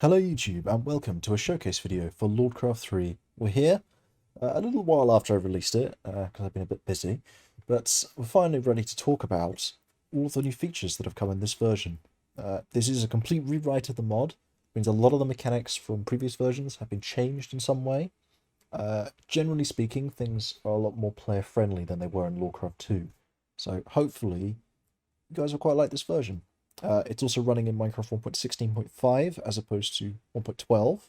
Hello YouTube and welcome to a showcase video for Lordcraft 3. We're here a little while after I released it because I've been a bit busy, but we're finally ready to talk about all of the new features that have come in this version. This is a complete rewrite of the mod, means a lot of the mechanics from previous versions have been changed in some way. Generally speaking, things are a lot more player friendly than they were in Lordcraft 2, so hopefully you guys will quite like this version. It's also running in Minecraft 1.16.5 as opposed to 1.12.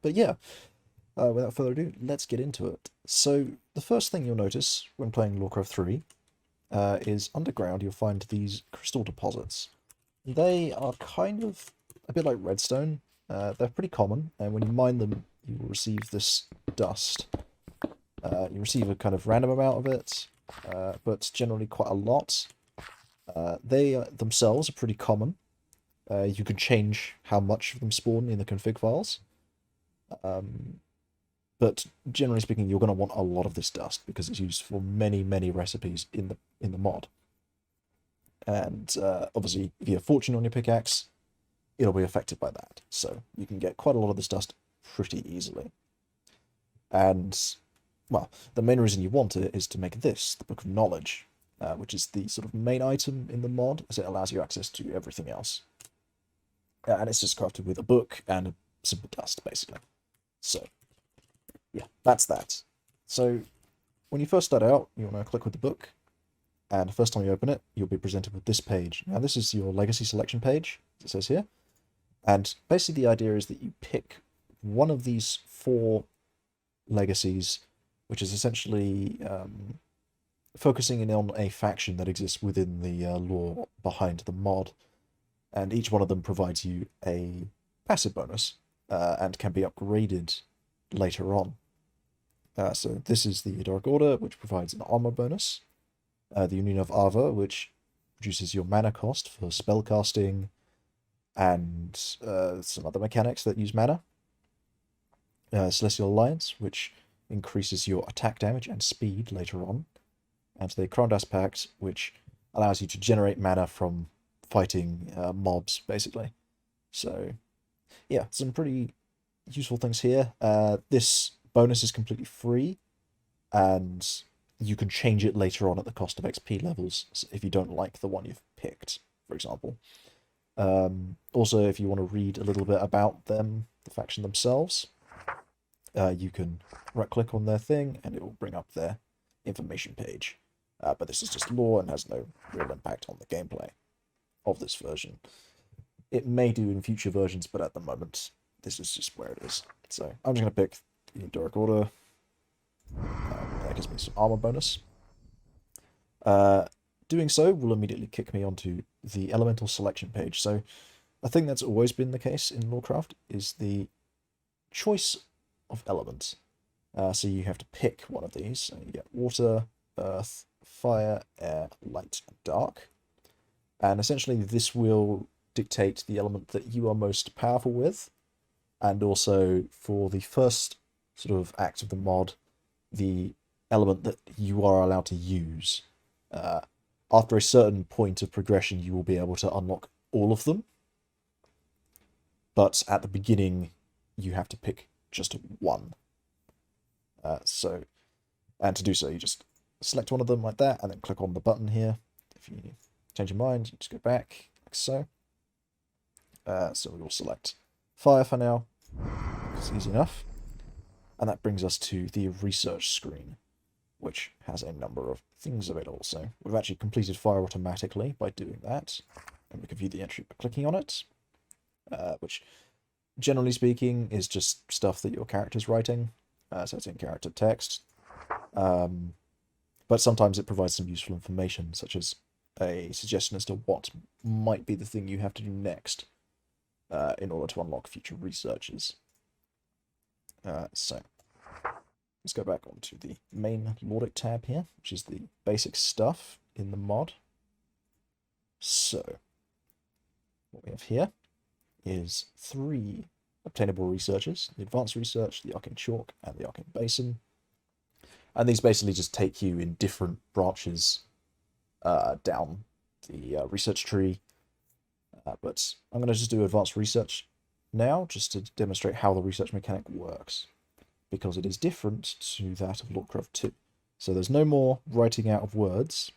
But yeah, without further ado, let's get into it. So the first thing you'll notice when playing Lordcraft 3 is underground you'll find these crystal deposits. They are kind of a bit like redstone. They're pretty common, and when you mine them, you will receive this dust. You receive a kind of random amount of it, but generally quite a lot. They themselves are pretty common. You can change how much of them spawn in the config files. But generally speaking, you're going to want a lot of this dust because it's used for many, many recipes in the mod. And obviously, if you have fortune on your pickaxe, it'll be affected by that. So you can get quite a lot of this dust pretty easily. And, well, the main reason you want it is to make this, the Book of Knowledge, which is the sort of main item in the mod, as it allows you access to everything else. And it's just crafted with a book and a simple dust, basically. So, yeah, that's that. So, when you first start out, you want to click with the book, and the first time you open it, you'll be presented with this page. Now, this is your legacy selection page, as it says here. And basically the idea is that you pick one of these four legacies, which is essentially focusing in on a faction that exists within the lore behind the mod, and each one of them provides you a passive bonus and can be upgraded later on. So this is the Dark Order, which provides an armor bonus, the Union of Ava, which reduces your mana cost for spellcasting and some other mechanics that use mana, Celestial Alliance, which increases your attack damage and speed later on, and the Krondas Pact, which allows you to generate mana from fighting mobs, basically. So, yeah, some pretty useful things here. This bonus is completely free, and you can change it later on at the cost of XP levels if you don't like the one you've picked, for example. Also, if you want to read a little bit about them, the faction themselves, you can right-click on their thing, and it will bring up their information page. But this is just lore and has no real impact on the gameplay of this version. It may do in future versions, but at the moment, this is just where it is. So I'm just going to pick the Dark Order. That gives me some armor bonus. Doing so will immediately kick me onto the elemental selection page. So I think that's always been the case in Lordcraft, is the choice of elements. So you have to pick one of these. So you get water, earth, fire, air, light, and dark. And essentially this will dictate the element that you are most powerful with. And also for the first sort of act of the mod, the element that you are allowed to use. After a certain point of progression, you will be able to unlock all of them. But at the beginning, you have to pick just one. And to do so, you just select one of them like that, and then click on the button here. If you change your mind, you just go back, like so. So we'll select fire for now. It's easy enough. And that brings us to the research screen, which has a number of things available. So we've actually completed fire automatically by doing that. And we can view the entry by clicking on it, which, generally speaking, is just stuff that your character's writing. So it's in character text. But sometimes it provides some useful information, such as a suggestion as to what might be the thing you have to do next in order to unlock future researches. So let's go back onto the main Lordic tab here, which is the basic stuff in the mod. So what we have here is 3 obtainable researches: the Advanced Research, the Arcane Chalk, and the Arcane Basin. And these basically just take you in different branches down the research tree But I'm going to just do advanced research now, just to demonstrate how the research mechanic works, because it is different to that of Lordcraft 2. So there's no more writing out of words.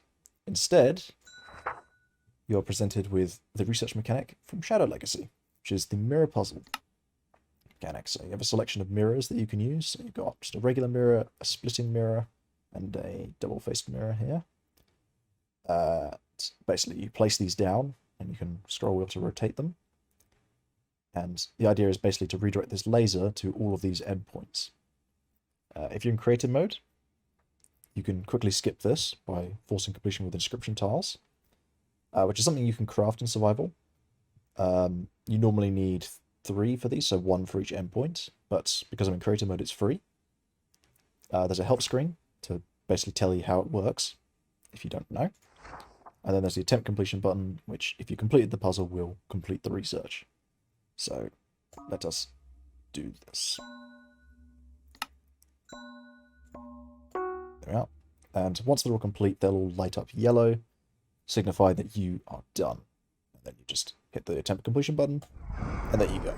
Instead, you're presented with the research mechanic from Shadow Legacy, which is the mirror puzzle mechanic. So you have a selection of mirrors that you can use. So you've got just a regular mirror, a splitting mirror, and a double-faced mirror here. Basically, you place these down, and you can scroll wheel to rotate them. And the idea is basically to redirect this laser to all of these endpoints. If you're in creative mode, you can quickly skip this by forcing completion with inscription tiles, which is something you can craft in survival. You normally need 3 for these, so 1 for each endpoint, but because I'm in creative mode, it's free. There's a help screen to basically tell you how it works, if you don't know. And then there's the attempt completion button, which, if you completed the puzzle, will complete the research. So, let us do this. There we are. And once they're all complete, they'll all light up yellow, signify that you are done. And then you just hit the attempt completion button, and there you go.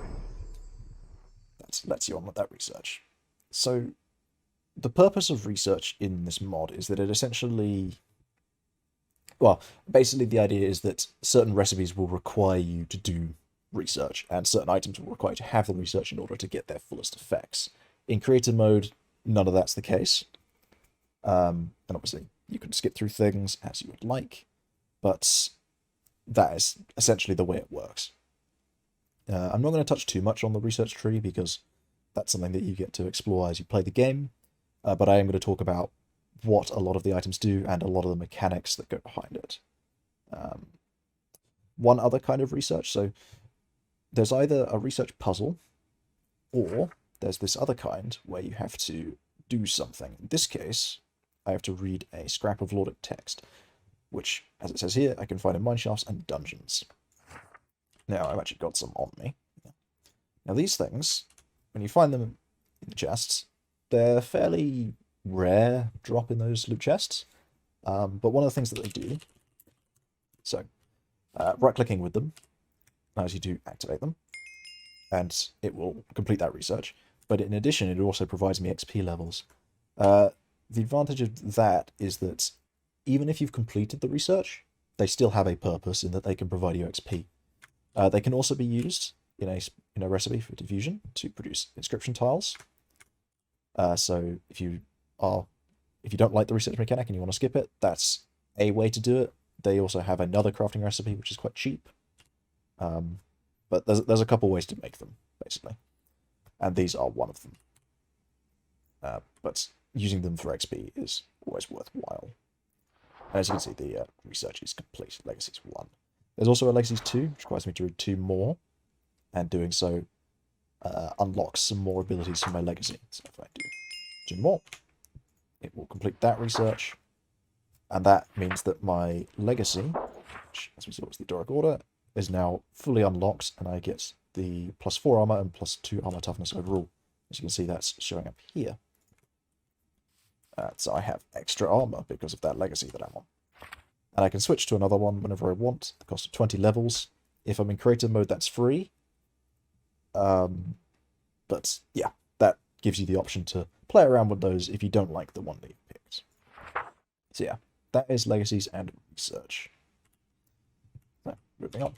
That lets you on with that research. So, the purpose of research in this mod is that it essentially... Well, basically the idea is that certain recipes will require you to do research, and certain items will require you to have the research in order to get their fullest effects. In creative mode, none of that's the case. And obviously, you can skip through things as you would like, but that is essentially the way it works. I'm not going to touch too much on the research tree, because that's something that you get to explore as you play the game, but I am going to talk about what a lot of the items do and a lot of the mechanics that go behind it. One other kind of research, so there's either a research puzzle, or there's this other kind where you have to do something. In this case, I have to read a scrap of Lordic text, which, as it says here, I can find in mineshafts and dungeons. Now, I've actually got some on me. Now, these things, when you find them in the chests, they're fairly rare drop in those loot chests, but one of the things that they do, so right-clicking with them allows you to activate them, and it will complete that research, but in addition it also provides me XP levels. The advantage of that is that even if you've completed the research, they still have a purpose in that they can provide you XP. They can also be used in a recipe for diffusion to produce inscription tiles. So if you don't like the research mechanic and you want to skip it, that's a way to do it. They also have another crafting recipe which is quite cheap, but there's a couple ways to make them basically, and these are one of them. But using them for XP is always worthwhile. And as you can see, the research is complete. Legacies 1. There's also a Legacies 2, which requires me to read 2 more, and doing so unlocks some more abilities for my legacy. So if I do 2 more, it will complete that research, and that means that my legacy, which as we saw was the Doric Order, is now fully unlocked, and I get the +4 armor and +2 armor toughness overall. As you can see, that's showing up here. So I have extra armor because of that legacy that I'm on. And I can switch to another one whenever I want, the cost of 20 levels. If I'm in creative mode, that's free. But yeah, that gives you the option to play around with those if you don't like the one that you picked. So yeah, that is Legacies and Research. So, moving on.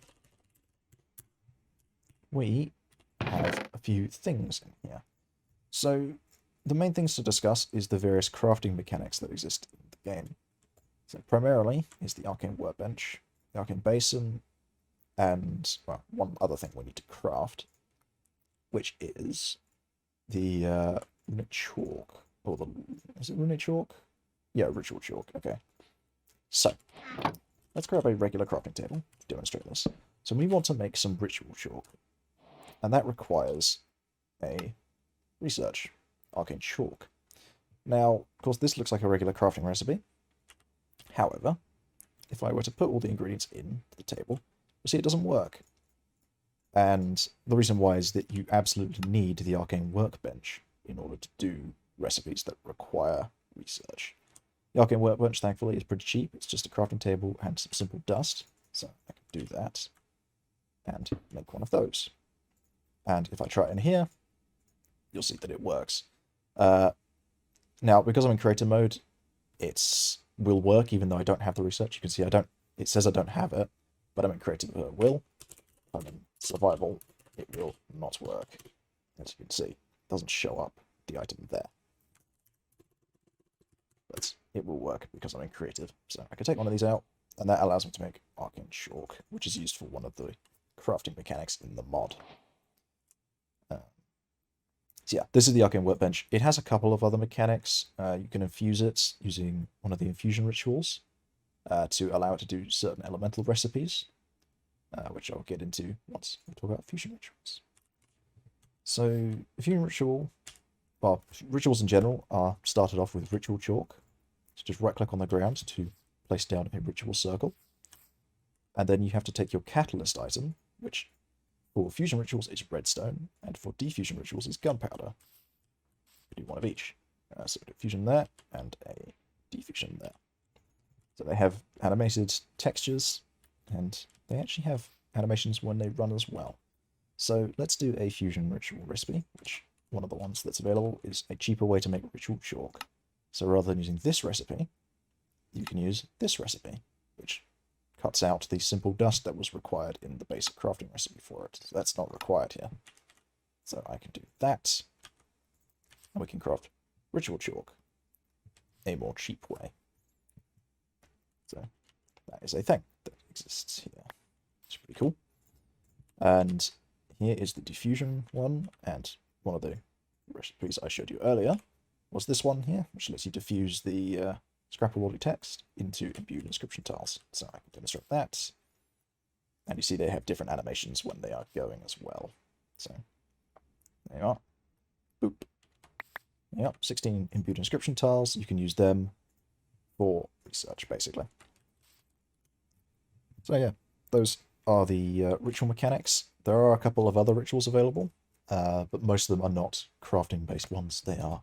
We have a few things in here. So the main things to discuss is the various crafting mechanics that exist in the game. So primarily is the Arcane Workbench, the Arcane Basin, and, well, one other thing we need to craft, which is the Runic Chalk. Or the... Is it Runic Chalk? Yeah, Ritual Chalk, okay. So, let's grab a regular crafting table to demonstrate this. So we want to make some Ritual Chalk, and that requires a research, Arcane Chalk. Now, of course, this looks like a regular crafting recipe. However, if I were to put all the ingredients in the table, you'll see it doesn't work. And the reason why is that you absolutely need the Arcane Workbench in order to do recipes that require research. The Arcane Workbench, thankfully, is pretty cheap. It's just a crafting table and some simple dust, so I can do that. and make one of those. And if I try it in here, you'll see that it works. Now, because I'm in creator mode, it will work even though I don't have the research. You can see it says I don't have it, but I'm in creator mode, it will. I'm in survival, it will not work. As you can see, it doesn't show up the item there. But it will work because I'm in creative. So I can take one of these out, and that allows me to make Arcane Chalk, which is used for one of the crafting mechanics in the mod. So yeah, this is the Arcane Workbench. It has a couple of other mechanics. You can infuse it using one of the infusion rituals to allow it to do certain elemental recipes, which I'll get into once we talk about fusion rituals. So, fusion ritual, well, rituals in general are started off with ritual chalk. So just right-click on the ground to place down a ritual circle. And then you have to take your catalyst item, which for fusion rituals is redstone, and for defusion rituals is gunpowder. We do one of each. So a fusion there, and a defusion there. So they have animated textures, and they actually have animations when they run as well. So let's do a fusion ritual recipe, which one of the ones that's available is a cheaper way to make ritual chalk. So rather than using this recipe, you can use this recipe, which cuts out the simple dust that was required in the basic crafting recipe for it. So that's not required here. So I can do that, and we can craft ritual chalk a more cheap way. So that is a thing that exists here. It's pretty cool. And here is the diffusion one, and one of the recipes I showed you earlier was this one here, which lets you diffuse the scrapple text into imbued inscription tiles. So I can demonstrate that. And you see they have different animations when they are going as well. So there you are. Boop. Yep, 16 imbued inscription tiles. You can use them for research, basically. So yeah, those are the ritual mechanics. There are a couple of other rituals available, but most of them are not crafting-based ones. They are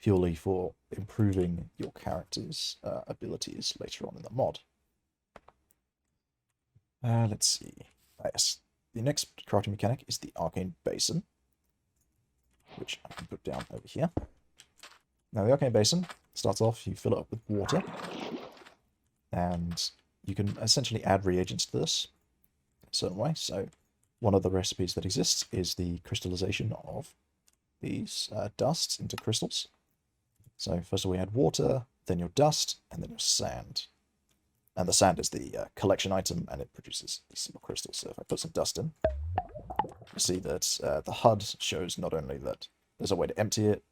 purely for improving your character's abilities later on in the mod. Let's see. Yes, the next crafting mechanic is the Arcane Basin, which I can put down over here. Now, the Arcane Basin starts off, you fill it up with water, and you can essentially add reagents to this in a certain way. So one of the recipes that exists is the crystallization of these dusts into crystals. So first of all, we add water, then your dust, and then your sand. And the sand is the collection item, and it produces these simple crystals. So if I put some dust in, you see that the HUD shows not only that there's a way to empty it,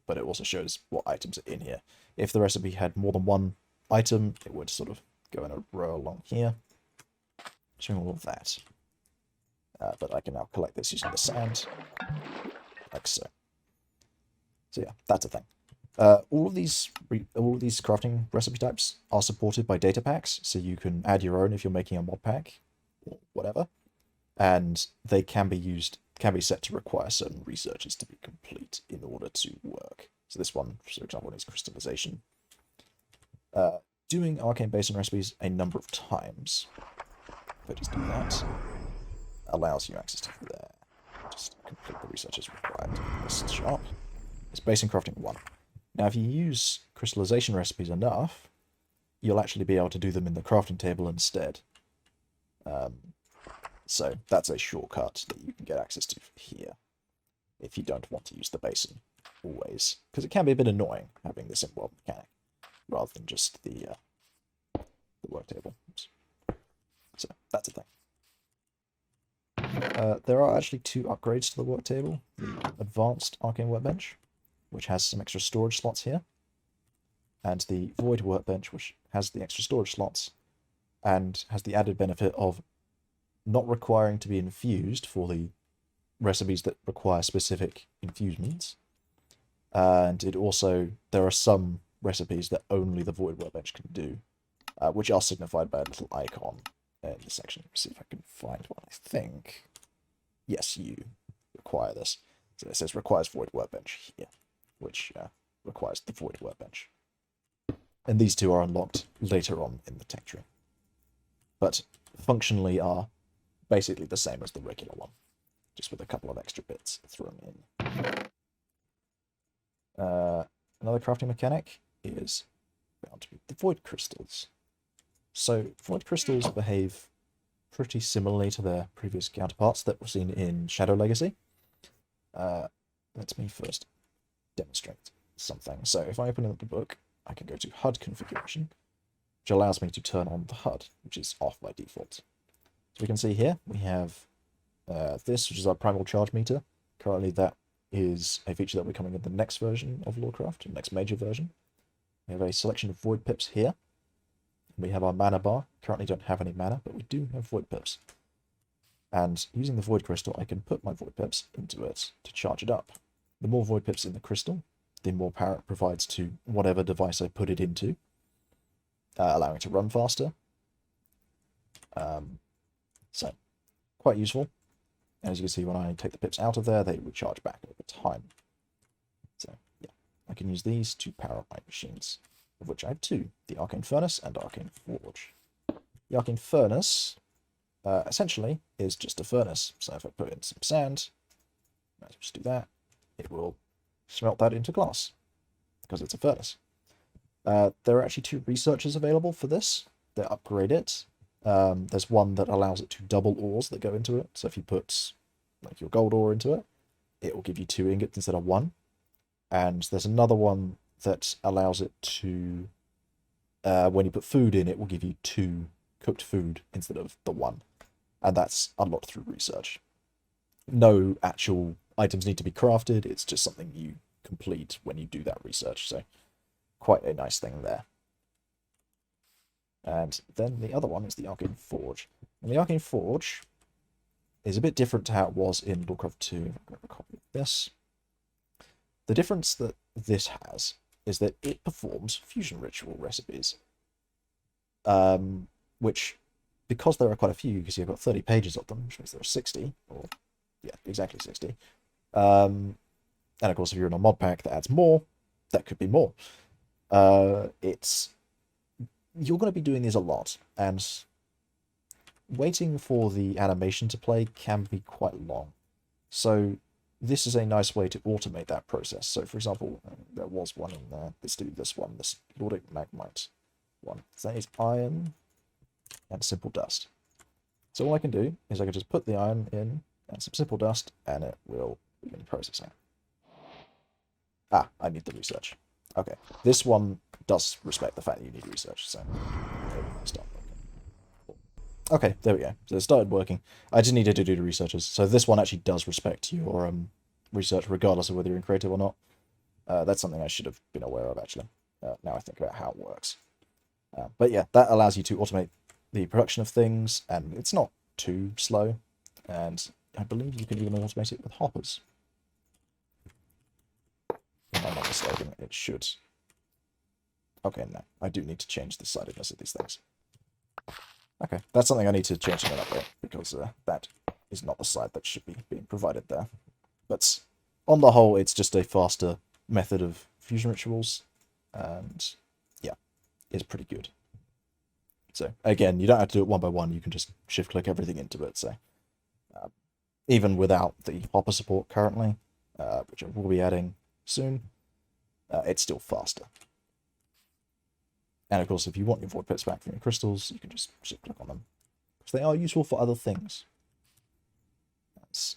but it also shows what items are in here. If the recipe had more than one item, it would sort of go in a row along here, showing all of that. But I can now collect this using the sand, like so. So yeah, that's a thing. All of these crafting recipe types are supported by data packs, so you can add your own if you're making a mod pack or whatever, and they can be set to require certain researches to be complete in order to work. So this one, for example, needs crystallization. Doing Arcane Basin recipes a number of times, if I just do that, allows you access to there. Just complete the research as required. This shop is Basin Crafting 1. Now, if you use crystallization recipes enough, you'll actually be able to do them in the crafting table instead. So that's a shortcut that you can get access to here, if you don't want to use the basin always, because it can be a bit annoying having this in-world mechanic rather than just the work table. Oops. So that's a thing. There are actually 2 upgrades to the work table: the Advanced Arcane Workbench, which has some extra storage slots here, and the Void Workbench, which has the extra storage slots and has the added benefit of not requiring to be infused for the recipes that require specific infusions. And it also, there are some recipes that only the Void Workbench can do, which are signified by a little icon in the section. Let's see if I can find one. I think, yes, you require this. So it says requires Void Workbench here, which requires the Void Workbench. And these 2 are unlocked later on in the tech tree, but functionally are basically the same as the regular one, just with a couple of extra bits thrown in. Another crafting mechanic is found to be the void crystals. So void crystals behave pretty similarly to their previous counterparts that were seen in Shadow Legacy. Let me first demonstrate something. So if I open up the book, I can go to HUD configuration, which allows me to turn on the HUD, which is off by default. So we can see here we have this, which is our primal charge meter. Currently that is a feature that will be coming in the next version of Lordcraft, the next major version. We have a selection of void pips here. We have our mana bar. Currently don't have any mana, but we do have void pips. And using the void crystal, I can put my void pips into it to charge it up. The more void pips in the crystal, the more power it provides to whatever device I put it into, allowing it to run faster. So, quite useful. And as you can see, when I take the pips out of there, they recharge back over time. So, yeah, I can use these to power up my machines, of which I have two, the Arcane Furnace and Arcane Forge. The Arcane Furnace, essentially, is just a furnace. So if I put in some sand, let's just do that, it will smelt that into glass, because it's a furnace. There are actually two researchers available for this that upgrade it. There's one that allows it to double ores that go into it. So if you put like your gold ore into it, it will give you 2 ingots instead of 1. And there's another one that allows it to, when you put food in, it will give you 2 cooked food instead of the 1. And that's unlocked through research. No actual items need to be crafted, it's just something you complete when you do that research. So quite a nice thing there. And then the other one is the Arcane Forge. And the Arcane Forge is a bit different to how it was in Lordcraft 2. I'm going to grab a copy of this. The difference that this has is that it performs fusion ritual recipes. Which, because there are quite a few, because you've got 30 pages of them, which means there are 60, or, yeah, exactly 60. And of course, if you're in a mod pack that adds more, that could be more. You're going to be doing these a lot, and waiting for the animation to play can be quite long. So this is a nice way to automate that process. So for example, there was one in there. Let's do this one, this Nordic Magmite one. So that is iron and simple dust. So all I can do is I can just put the iron in and some simple dust, and it will begin processing. Ah, I need the research. Okay, this one does respect the fact that you need research, so start working. Okay, there we go. So it started working. I just needed to do the researches. So this one actually does respect your research, regardless of whether you're in creative or not. That's something I should have been aware of, actually. Now I think about how it works. But yeah, that allows you to automate the production of things, and it's not too slow. And I believe you can even automate it with hoppers. If I'm not mistaken, it should. Okay, no, I do need to change the sidedness of these things. Okay, that's something I need to change in an update, because that is not the side that should be being provided there. But on the whole, it's just a faster method of fusion rituals, and yeah, it's pretty good. So again, you don't have to do it one by one, you can just shift-click everything into it, so even without the hopper support currently, which I will be adding soon, it's still faster. And of course, if you want your void pips back from your crystals, you can just click on them, because they are useful for other things. Let's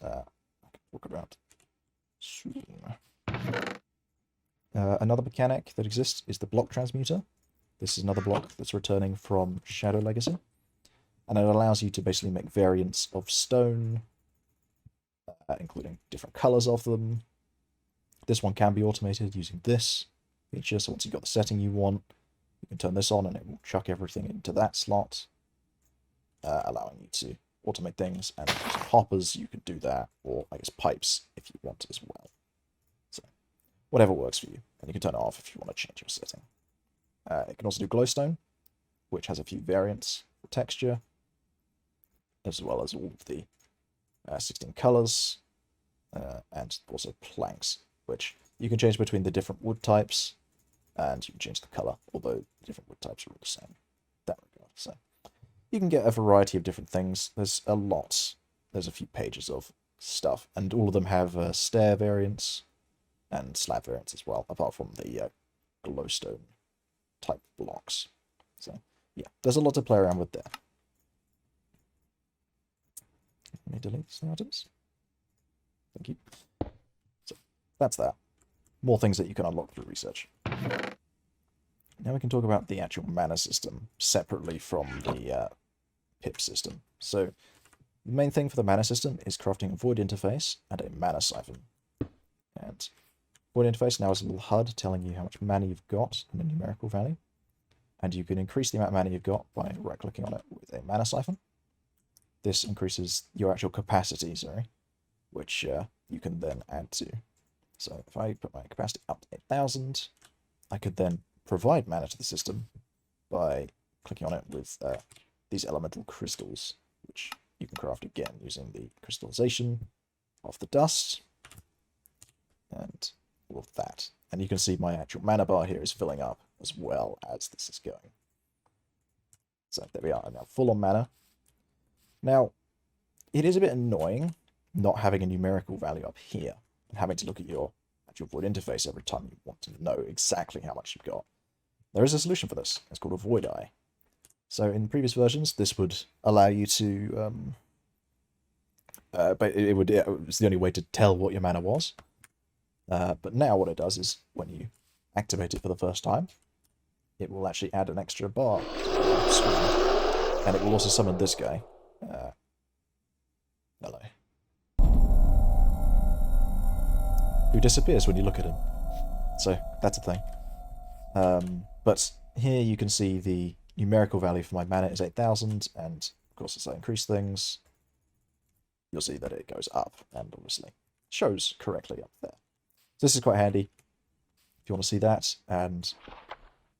walk around. Another mechanic that exists is the block transmuter. This is another block that's returning from Shadow Legacy, and it allows you to basically make variants of stone, including different colors of them. This one can be automated using this feature, so once you've got the setting you want, you can turn this on and it will chuck everything into that slot, allowing you to automate things. And using hoppers, you can do that, or I guess pipes if you want as well. So whatever works for you, and you can turn it off if you want to change your setting. It can also do glowstone, which has a few variants for texture, as well as all of the 16 colors, and also planks, which you can change between the different wood types, and you can change the color, although the different wood types are all the same in that regard. So you can get a variety of different things. There's a lot. There's a few pages of stuff, and all of them have stair variants and slab variants as well, apart from the glowstone type blocks. So yeah, there's a lot to play around with there. Let me delete some items. Thank you. So that's that. More things that you can unlock through research. Now we can talk about the actual mana system separately from the pip system. So the main thing for the mana system is crafting a void interface and a mana siphon. And void interface now has a little HUD telling you how much mana you've got in a numerical value. And you can increase the amount of mana you've got by right-clicking on it with a mana siphon. This increases your actual capacity, which you can then add to. So if I put my capacity up to 8,000, I could then provide mana to the system by clicking on it with these elemental crystals, which you can craft again using the crystallization of the dust and all of that. And you can see my actual mana bar here is filling up as well as this is going. So there we are, I'm now full on mana. Now, it is a bit annoying not having a numerical value up here and having to look at your actual void interface every time you want to know exactly how much you've got. There is a solution for this. It's called a void eye. So in previous versions, this would allow you to, but it was the only way to tell what your mana was. But now what it does is when you activate it for the first time, it will actually add an extra bar to the screen, and it will also summon this guy. Hello. Who disappears when you look at him. So that's a thing. But here you can see the numerical value for my mana is 8,000, and of course as I increase things, you'll see that it goes up, and obviously shows correctly up there. So this is quite handy if you want to see that, and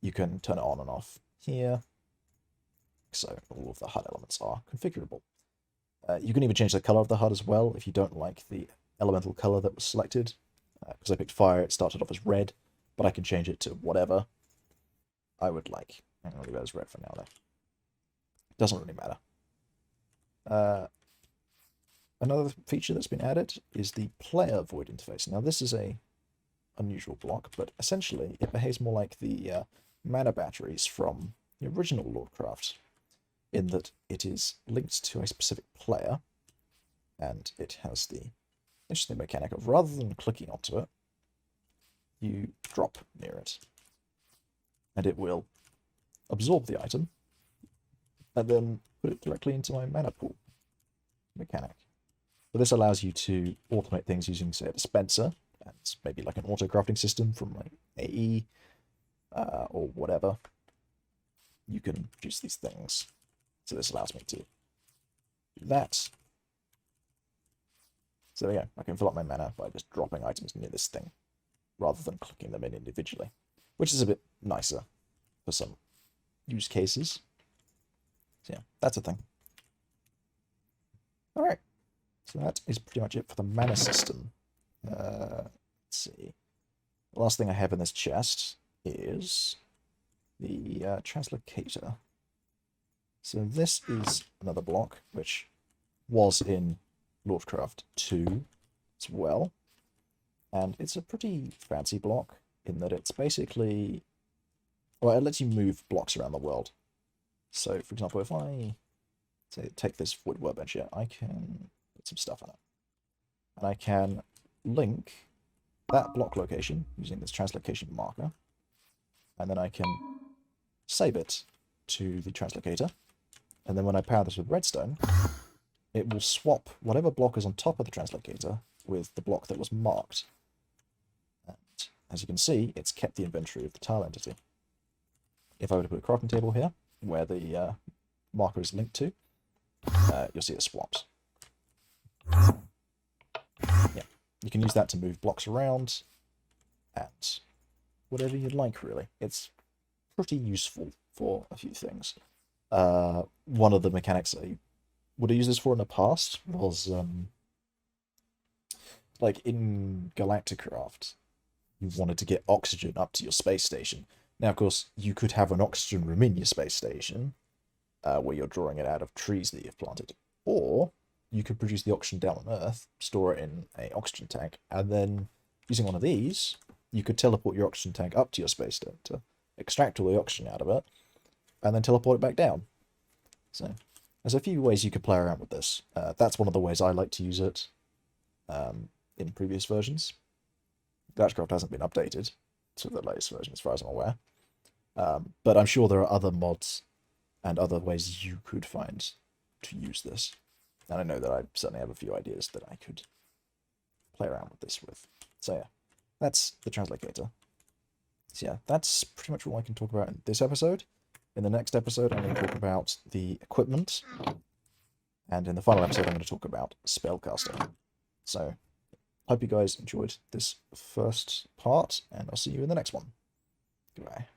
you can turn it on and off here. So all of the HUD elements are configurable. You can even change the color of the HUD as well if you don't like the elemental color that was selected. Because I picked fire, it started off as red, but I can change it to whatever I would like. I'm going to leave it as red for now, though. Doesn't really matter. Another feature that's been added is the player void interface. Now, this is a unusual block, but essentially it behaves more like the mana batteries from the original Lordcraft, in that it is linked to a specific player, and it has the interesting mechanic of rather than clicking onto it, you drop near it, and it will absorb the item, and then put it directly into my mana pool mechanic. So this allows you to automate things using, say, a dispenser, and maybe like an auto-crafting system from like AE, or whatever. You can produce these things. So this allows me to do that. So there we go. I can fill up my mana by just dropping items near this thing, rather than clicking them in individually, which is a bit nicer for some use cases. So yeah, that's a thing. Alright, so that is pretty much it for the mana system. Let's see. The last thing I have in this chest is the Translocator. So this is another block, which was in Lordcraft 2 as well. And it's a pretty fancy block in that it's basically... Well, it lets you move blocks around the world. So, for example, if I say take this wood workbench here, I can put some stuff on it. And I can link that block location using this translocation marker. And then I can save it to the translocator. And then when I power this with redstone, it will swap whatever block is on top of the translocator with the block that was marked. And as you can see, it's kept the inventory of the tile entity. If I were to put a crafting table here, where the marker is linked to, you'll see it swaps. Yeah, you can use that to move blocks around, and whatever you'd like, really. It's pretty useful for a few things. One of the mechanics I would have used this for in the past was, like in Galacticraft, you wanted to get oxygen up to your space station. Now, of course, you could have an oxygen room in your space station, where you're drawing it out of trees that you've planted. Or you could produce the oxygen down on Earth, store it in an oxygen tank, and then using one of these, you could teleport your oxygen tank up to your space station to extract all the oxygen out of it, and then teleport it back down. So there's a few ways you could play around with this. That's one of the ways I like to use it in previous versions. Lordcraft hasn't been updated to the latest version, as far as I'm aware. But I'm sure there are other mods and other ways you could find to use this. And I know that I certainly have a few ideas that I could play around with this with. So yeah, that's the Translocator. So yeah, that's pretty much all I can talk about in this episode. In the next episode, I'm going to talk about the equipment. And in the final episode, I'm going to talk about spellcasting. So, hope you guys enjoyed this first part, and I'll see you in the next one. Goodbye.